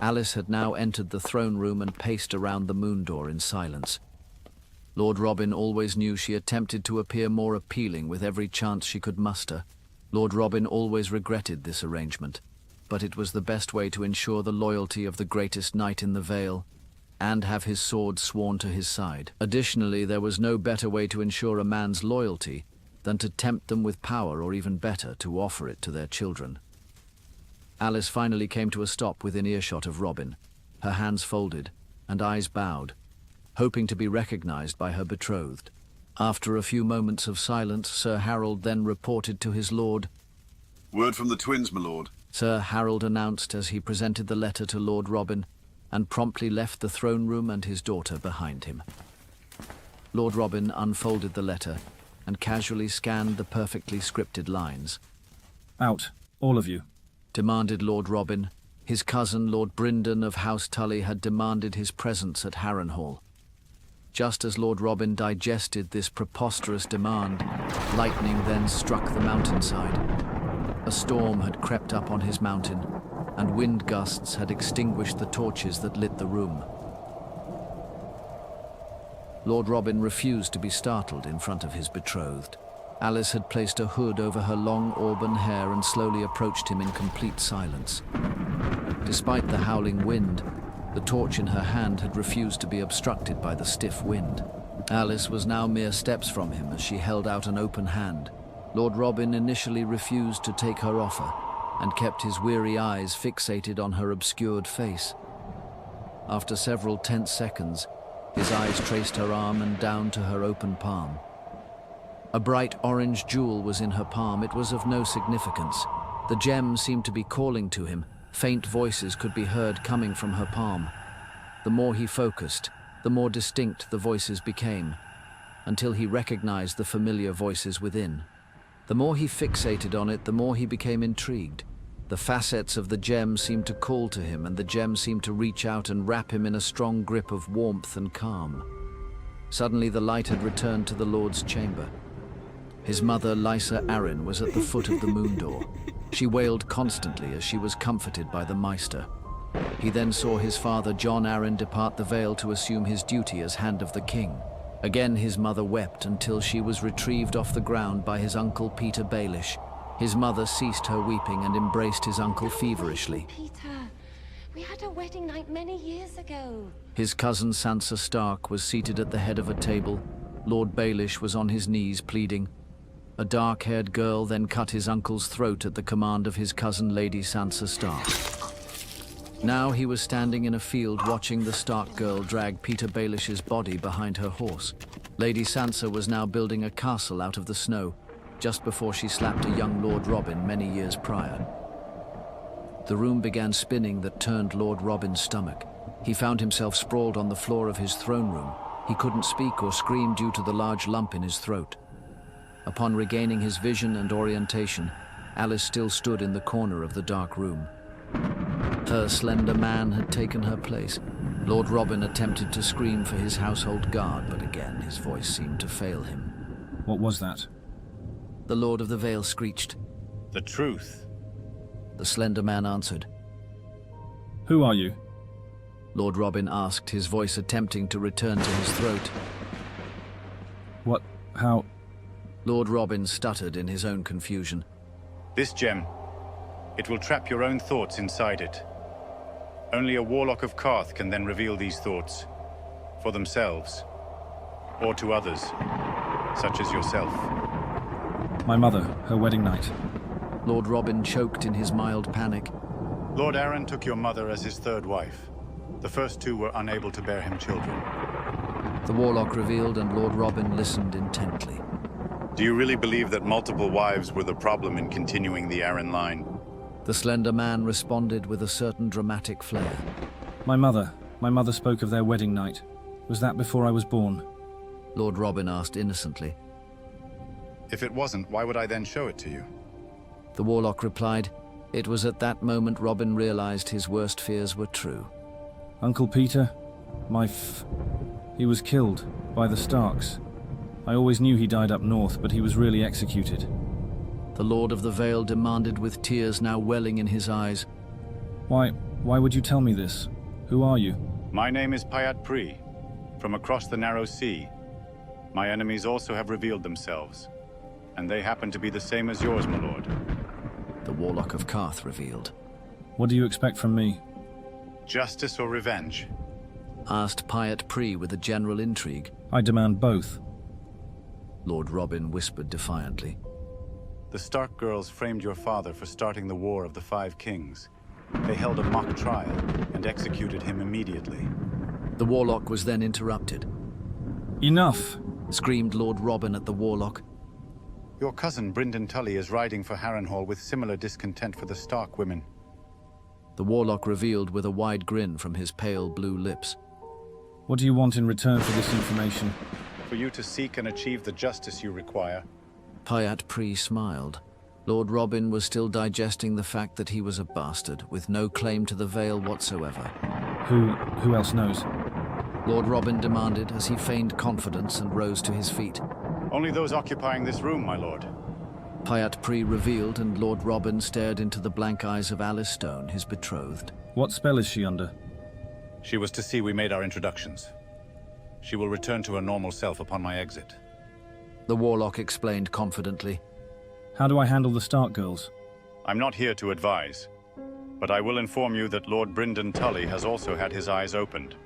Alice had now entered the throne room and paced around the moon door in silence. Lord Robin always knew she attempted to appear more appealing with every chance she could muster. Lord Robin always regretted this arrangement, but it was the best way to ensure the loyalty of the greatest knight in the Vale, and have his sword sworn to his side. Additionally, there was no better way to ensure a man's loyalty than to tempt them with power, or even better, to offer it to their children. Alice finally came to a stop within earshot of Robin, her hands folded and eyes bowed, hoping to be recognized by her betrothed. After a few moments of silence, Sir Harold then reported to his lord. Word from the twins, my lord. Sir Harold announced as he presented the letter to Lord Robin, and promptly left the throne room and his daughter behind him. Lord Robin unfolded the letter and casually scanned the perfectly scripted lines. Out, all of you, demanded Lord Robin. His cousin, Lord Bryndon of House Tully, had demanded his presence at Harrenhal. Just as Lord Robin digested this preposterous demand, lightning then struck the mountainside. A storm had crept up on his mountain, and wind gusts had extinguished the torches that lit the room. Lord Robin refused to be startled in front of his betrothed. Alice had placed a hood over her long auburn hair and slowly approached him in complete silence. Despite the howling wind, the torch in her hand had refused to be obstructed by the stiff wind. Alice was now mere steps from him as she held out an open hand. Lord Robin initially refused to take her offer, and kept his weary eyes fixated on her obscured face. After several tense seconds, his eyes traced her arm and down to her open palm. A bright orange jewel was in her palm. It was of no significance. The gem seemed to be calling to him. Faint voices could be heard coming from her palm. The more he focused, the more distinct the voices became, until he recognized the familiar voices within. The more he fixated on it, the more he became intrigued. The facets of the gem seemed to call to him, and the gem seemed to reach out and wrap him in a strong grip of warmth and calm. Suddenly the light had returned to the Lord's chamber. His mother, Lysa Arryn, was at the foot of the moon door. She wailed constantly as she was comforted by the Maester. He then saw his father, Jon Arryn, depart the Vale to assume his duty as Hand of the King. Again his mother wept until she was retrieved off the ground by his uncle Peter Baelish. His mother ceased her weeping and embraced his uncle feverishly. Peter, we had a wedding night many years ago. His cousin Sansa Stark was seated at the head of a table. Lord Baelish was on his knees pleading. A dark-haired girl then cut his uncle's throat at the command of his cousin Lady Sansa Stark. Now he was standing in a field watching the Stark girl drag Peter Baelish's body behind her horse. Lady Sansa was now building a castle out of the snow, just before she slapped a young Lord Robin many years prior. The room began spinning that turned Lord Robin's stomach. He found himself sprawled on the floor of his throne room. He couldn't speak or scream due to the large lump in his throat. Upon regaining his vision and orientation, Alice still stood in the corner of the dark room. Her slender man had taken her place. Lord Robin attempted to scream for his household guard, but again his voice seemed to fail him. What was that? The Lord of the Vale screeched. The truth. The slender man answered. Who are you? Lord Robin asked, his voice attempting to return to his throat. What? How? Lord Robin stuttered in his own confusion. This gem. It will trap your own thoughts inside it. Only a warlock of Karth can then reveal these thoughts. For themselves. Or to others. Such as yourself. My mother, her wedding night. Lord Robin choked in his mild panic. Lord Arryn took your mother as his third wife. The first two were unable to bear him children. The warlock revealed, and Lord Robin listened intently. Do you really believe that multiple wives were the problem in continuing the Arryn line? The slender man responded with a certain dramatic flair. My mother spoke of their wedding night. Was that before I was born? Lord Robin asked innocently. If it wasn't, why would I then show it to you? The warlock replied. It was at that moment Robin realized his worst fears were true. Uncle Peter, he was killed by the Starks. I always knew he died up north, but he was really executed. The Lord of the Vale demanded with tears now welling in his eyes. Why Why would you tell me this? Who are you? My name is Pyat Pri, from across the Narrow Sea. My enemies also have revealed themselves, and they happen to be the same as yours, my lord. The Warlock of Karth revealed. What do you expect from me? Justice or revenge? Asked Pyat Pri with a general intrigue. I demand both. Lord Robin whispered defiantly. The Stark girls framed your father for starting the War of the Five Kings. They held a mock trial and executed him immediately. The Warlock was then interrupted. Enough! Screamed Lord Robin at the Warlock. Your cousin Brynden Tully is riding for Harrenhal with similar discontent for the Stark women. The Warlock revealed with a wide grin from his pale blue lips. What do you want in return for this information? For you to seek and achieve the justice you require. Pyat Pri smiled. Lord Robin was still digesting the fact that he was a bastard, with no claim to the Vale whatsoever. Who else knows? Lord Robin demanded as he feigned confidence and rose to his feet. Only those occupying this room, my lord. Pyat Pri revealed, and Lord Robin stared into the blank eyes of Alice Stone, his betrothed. What spell is she under? She was to see we made our introductions. She will return to her normal self upon my exit. The Warlock explained confidently. How do I handle the Stark girls? I'm not here to advise, but I will inform you that Lord Brynden Tully has also had his eyes opened.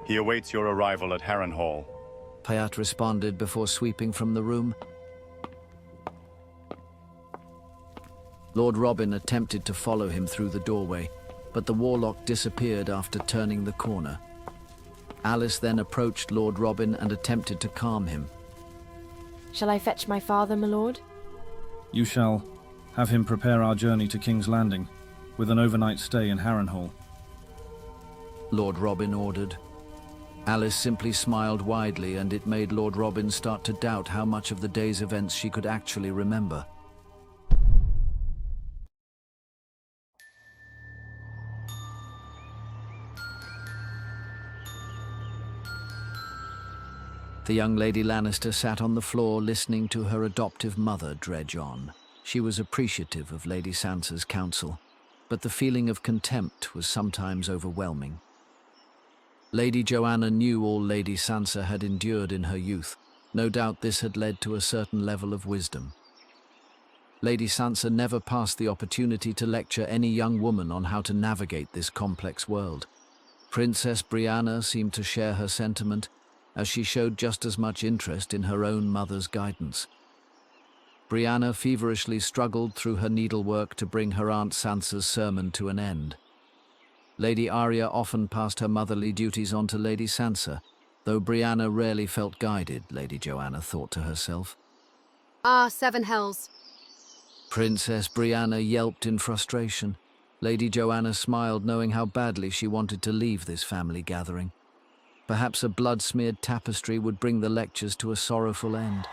He awaits your arrival at Harrenhal. Pyat responded before sweeping from the room. Lord Robin attempted to follow him through the doorway, but the Warlock disappeared after turning the corner. Alice then approached Lord Robin and attempted to calm him. Shall I fetch my father, my lord? You shall. Have him prepare our journey to King's Landing, with an overnight stay in Harrenhal. Lord Robin ordered. Alice simply smiled widely, and it made Lord Robin start to doubt how much of the day's events she could actually remember. The young Lady Lannister sat on the floor listening to her adoptive mother dredge on. She was appreciative of Lady Sansa's counsel, but the feeling of contempt was sometimes overwhelming. Lady Joanna knew all Lady Sansa had endured in her youth. No doubt this had led to a certain level of wisdom. Lady Sansa never passed the opportunity to lecture any young woman on how to navigate this complex world. Princess Brianna seemed to share her sentiment, as she showed just as much interest in her own mother's guidance. Brianna feverishly struggled through her needlework to bring her Aunt Sansa's sermon to an end. Lady Arya often passed her motherly duties on to Lady Sansa, though Brianna rarely felt guided, Lady Joanna thought to herself. Ah, seven hells. Princess Brianna yelped in frustration. Lady Joanna smiled, knowing how badly she wanted to leave this family gathering. Perhaps a blood-smeared tapestry would bring the lectures to a sorrowful end.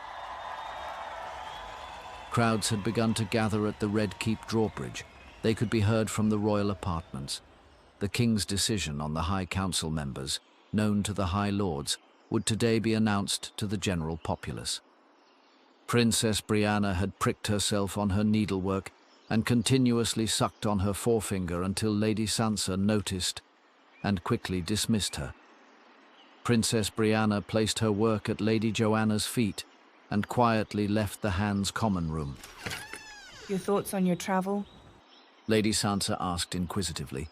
Crowds had begun to gather at the Red Keep drawbridge. They could be heard from the royal apartments. The king's decision on the High Council members, known to the High Lords, would today be announced to the general populace. Princess Brianna had pricked herself on her needlework and continuously sucked on her forefinger until Lady Sansa noticed and quickly dismissed her. Princess Brianna placed her work at Lady Joanna's feet and quietly left the Hands' common room. Your thoughts on your travel? Lady Sansa asked inquisitively.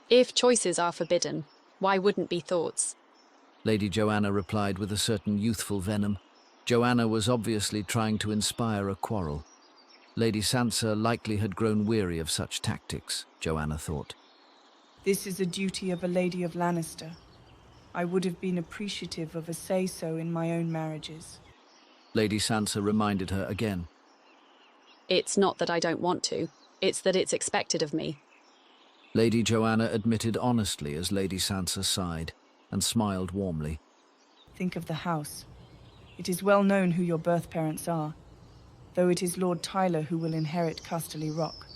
If choices are forbidden, why wouldn't be thoughts? Lady Joanna replied with a certain youthful venom. Joanna was obviously trying to inspire a quarrel. Lady Sansa likely had grown weary of such tactics, Joanna thought. This is a duty of a Lady of Lannister. I would have been appreciative of a say-so in my own marriages. Lady Sansa reminded her again. It's not that I don't want to, it's that it's expected of me. Lady Joanna admitted honestly as Lady Sansa sighed and smiled warmly. Think of the house. It is well known who your birth parents are, though it is Lord Tyler who will inherit Casterly Rock.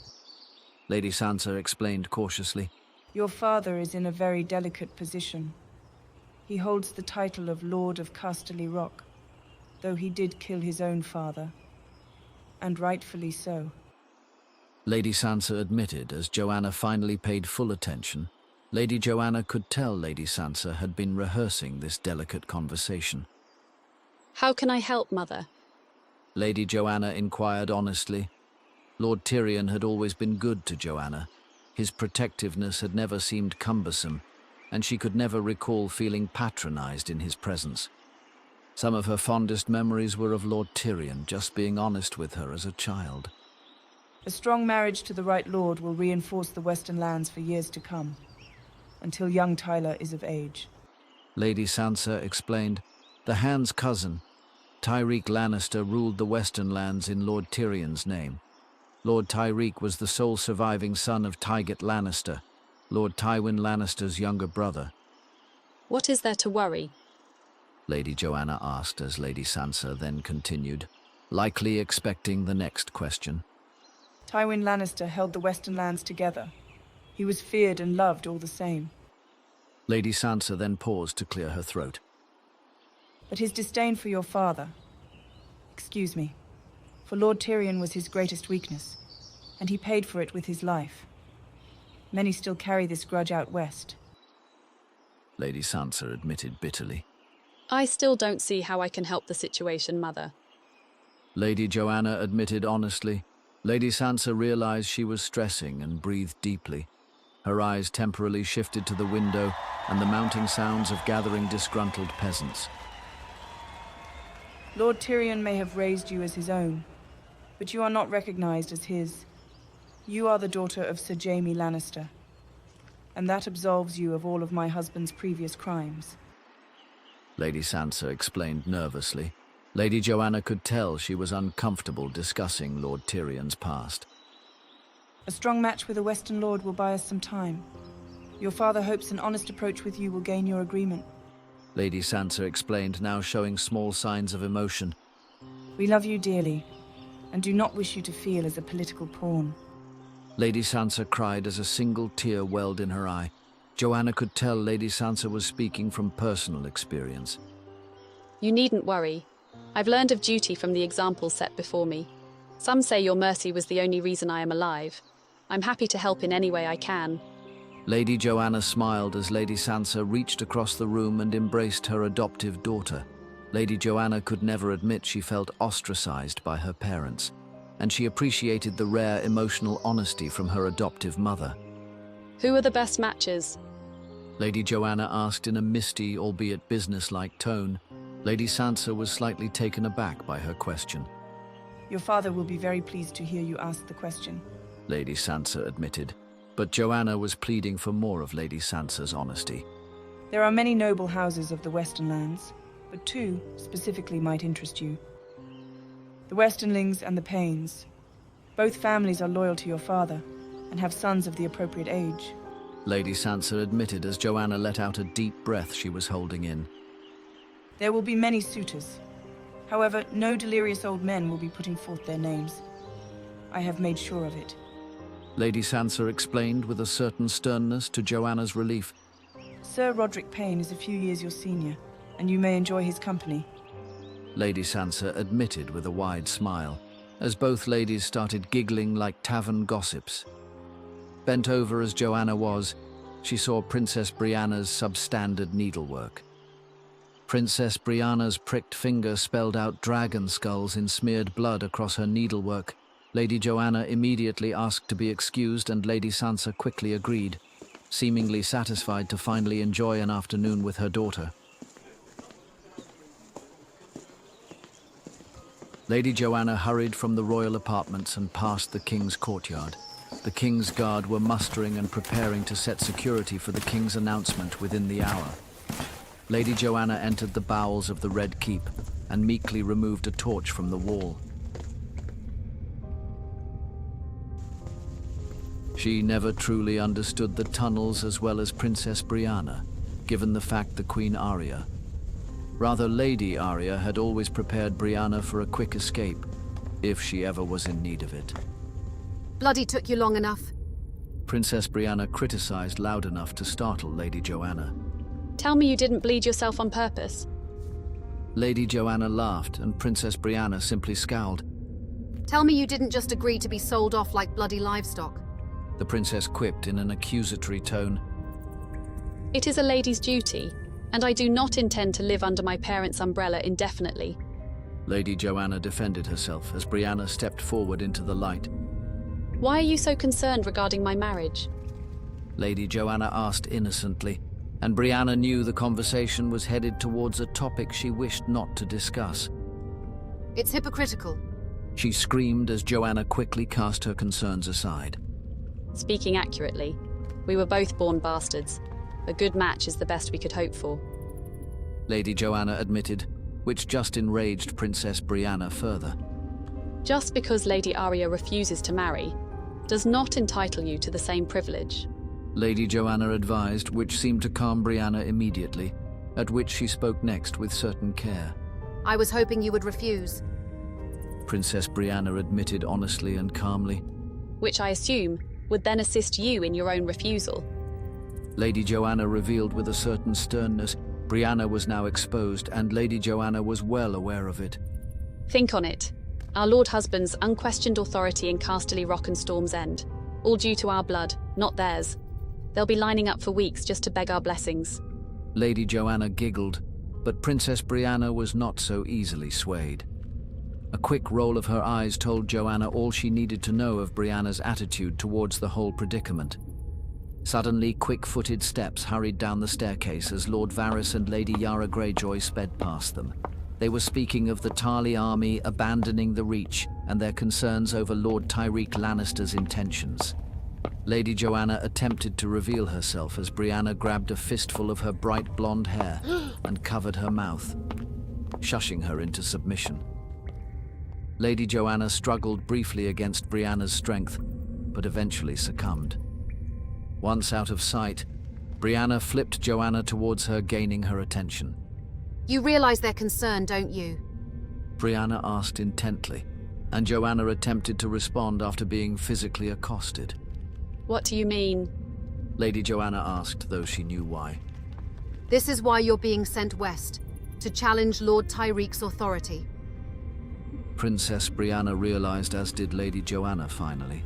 Lady Sansa explained cautiously. Your father is in a very delicate position. He holds the title of Lord of Casterly Rock, though he did kill his own father, and rightfully so. Lady Sansa admitted as Joanna finally paid full attention. Lady Joanna could tell Lady Sansa had been rehearsing this delicate conversation. How can I help, Mother? Lady Joanna inquired honestly. Lord Tyrion had always been good to Joanna. His protectiveness had never seemed cumbersome, and she could never recall feeling patronized in his presence. Some of her fondest memories were of Lord Tyrion just being honest with her as a child. A strong marriage to the right lord will reinforce the Western lands for years to come, until young Tyler is of age. Lady Sansa explained. The Hand's cousin, Tyreek Lannister, ruled the Western lands in Lord Tyrion's name. Lord Tyreek was the sole surviving son of Tyget Lannister, Lord Tywin Lannister's younger brother. What is there to worry? Lady Joanna asked as Lady Sansa then continued, likely expecting the next question. Tywin Lannister held the Western lands together. He was feared and loved all the same. Lady Sansa then paused to clear her throat. But his disdain for your father, excuse me, for Lord Tyrion was his greatest weakness, and he paid for it with his life. Many still carry this grudge out west. Lady Sansa admitted bitterly. I still don't see how I can help the situation, Mother. Lady Joanna admitted honestly. Lady Sansa realized she was stressing and breathed deeply. Her eyes temporarily shifted to the window and the mounting sounds of gathering disgruntled peasants. Lord Tyrion may have raised you as his own, but you are not recognized as his. You are the daughter of Sir Jaime Lannister, and that absolves you of all of my husband's previous crimes. Lady Sansa explained nervously. Lady Joanna could tell she was uncomfortable discussing Lord Tyrion's past. A strong match with a Western lord will buy us some time. Your father hopes an honest approach with you will gain your agreement. Lady Sansa explained, now showing small signs of emotion. We love you dearly, and do not wish you to feel as a political pawn. Lady Sansa cried as a single tear welled in her eye. Joanna could tell Lady Sansa was speaking from personal experience. You needn't worry. I've learned of duty from the examples set before me. Some say your mercy was the only reason I am alive. I'm happy to help in any way I can. Lady Joanna smiled as Lady Sansa reached across the room and embraced her adoptive daughter. Lady Joanna could never admit she felt ostracized by her parents, and she appreciated the rare emotional honesty from her adoptive mother. Who are the best matches? Lady Joanna asked in a misty, albeit businesslike tone. Lady Sansa was slightly taken aback by her question. Your father will be very pleased to hear you ask the question, Lady Sansa admitted, but Joanna was pleading for more of Lady Sansa's honesty. There are many noble houses of the Western lands, but two specifically might interest you. The Westernlings and the Paynes. Both families are loyal to your father and have sons of the appropriate age. Lady Sansa admitted as Joanna let out a deep breath she was holding in. There will be many suitors. However, no delirious old men will be putting forth their names. I have made sure of it. Lady Sansa explained with a certain sternness to Joanna's relief. Sir Roderick Payne is a few years your senior, and you may enjoy his company. Lady Sansa admitted with a wide smile, as both ladies started giggling like tavern gossips. Bent over as Joanna was, she saw Princess Brianna's substandard needlework. Princess Brianna's pricked finger spelled out dragon skulls in smeared blood across her needlework. Lady Joanna immediately asked to be excused, and Lady Sansa quickly agreed, seemingly satisfied to finally enjoy an afternoon with her daughter. Lady Joanna hurried from the royal apartments and past the king's courtyard. The king's guard were mustering and preparing to set security for the king's announcement within the hour. Lady Joanna entered the bowels of the Red Keep and meekly removed a torch from the wall. She never truly understood the tunnels as well as Princess Brianna, given the fact the Queen Arya. Rather, Lady Arya had always prepared Brianna for a quick escape, if she ever was in need of it. Bloody took you long enough. Princess Brianna criticized loud enough to startle Lady Joanna. Tell me you didn't bleed yourself on purpose. Lady Joanna laughed, and Princess Brianna simply scowled. Tell me you didn't just agree to be sold off like bloody livestock. The princess quipped in an accusatory tone. It is a lady's duty, and I do not intend to live under my parents' umbrella indefinitely. Lady Joanna defended herself as Brianna stepped forward into the light. Why are you so concerned regarding my marriage? Lady Joanna asked innocently, and Brianna knew the conversation was headed towards a topic she wished not to discuss. It's hypocritical. She screamed as Joanna quickly cast her concerns aside. Speaking accurately, we were both born bastards. A good match is the best we could hope for. Lady Joanna admitted, which just enraged Princess Brianna further. Just because Lady Arya refuses to marry does not entitle you to the same privilege. Lady Joanna advised, which seemed to calm Brianna immediately, at which she spoke next with certain care. I was hoping you would refuse. Princess Brianna admitted honestly and calmly. Which I assume would then assist you in your own refusal. Lady Joanna revealed with a certain sternness. Brianna was now exposed, and Lady Joanna was well aware of it. Think on it. Our Lord Husband's unquestioned authority in Casterly Rock and Storm's End. All due to our blood, not theirs. They'll be lining up for weeks just to beg our blessings. Lady Joanna giggled, but Princess Brianna was not so easily swayed. A quick roll of her eyes told Joanna all she needed to know of Brianna's attitude towards the whole predicament. Suddenly, quick-footed steps hurried down the staircase as Lord Varys and Lady Yara Greyjoy sped past them. They were speaking of the Tarly army abandoning the Reach and their concerns over Lord Tyrion Lannister's intentions. Lady Joanna attempted to reveal herself as Brianna grabbed a fistful of her bright blonde hair and covered her mouth, shushing her into submission. Lady Joanna struggled briefly against Brianna's strength, but eventually succumbed. Once out of sight, Brianna flipped Joanna towards her, gaining her attention. You realize their concern, don't you? Brianna asked intently, and Joanna attempted to respond after being physically accosted. What do you mean? Lady Joanna asked, though she knew why. This is why you're being sent west, to challenge Lord Tyrion's authority. Princess Brianna realized, as did Lady Joanna finally.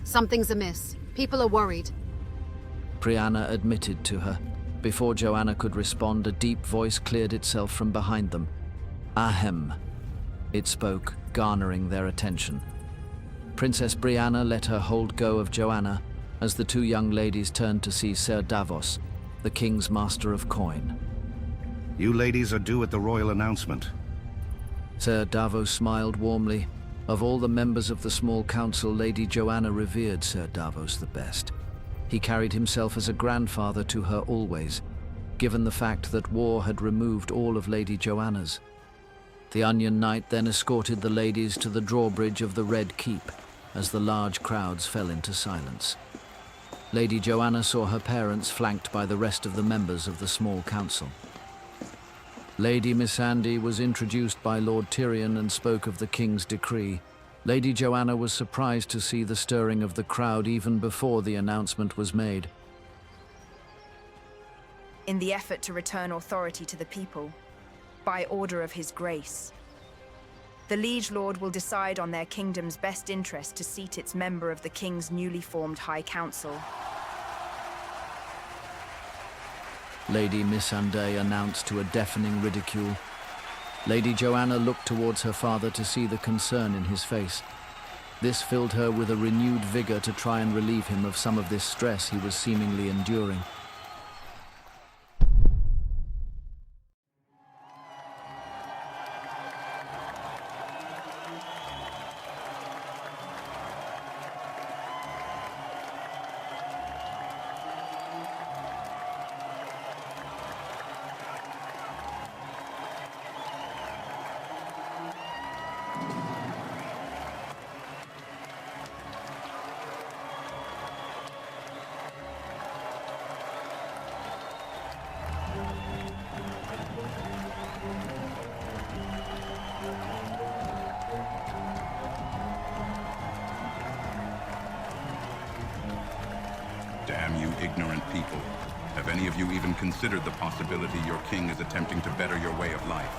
Something's amiss. People are worried. Brianna admitted to her. Before Joanna could respond, a deep voice cleared itself from behind them. Ahem. It spoke, garnering their attention. Princess Brianna let her hold go of Joanna as the two young ladies turned to see Ser Davos, the king's master of coin. You ladies are due at the royal announcement. Ser Davos smiled warmly. Of all the members of the small council, Lady Joanna revered Ser Davos the best. He carried himself as a grandfather to her always, given the fact that war had removed all of Lady Joanna's. The Onion Knight then escorted the ladies to the drawbridge of the Red Keep, as the large crowds fell into silence. Lady Joanna saw her parents flanked by the rest of the members of the small council. Lady Missandei was introduced by Lord Tyrion and spoke of the king's decree. Lady Joanna was surprised to see the stirring of the crowd even before the announcement was made. In the effort to return authority to the people, by order of his grace, the Liege Lord will decide on their kingdom's best interest to seat its member of the king's newly formed High Council. Lady Missandei announced to a deafening ridicule. Lady Joanna looked towards her father to see the concern in his face. This filled her with a renewed vigor to try and relieve him of some of this stress he was seemingly enduring. Damn you ignorant people. Have any of you even considered the possibility your king is attempting to better your way of life?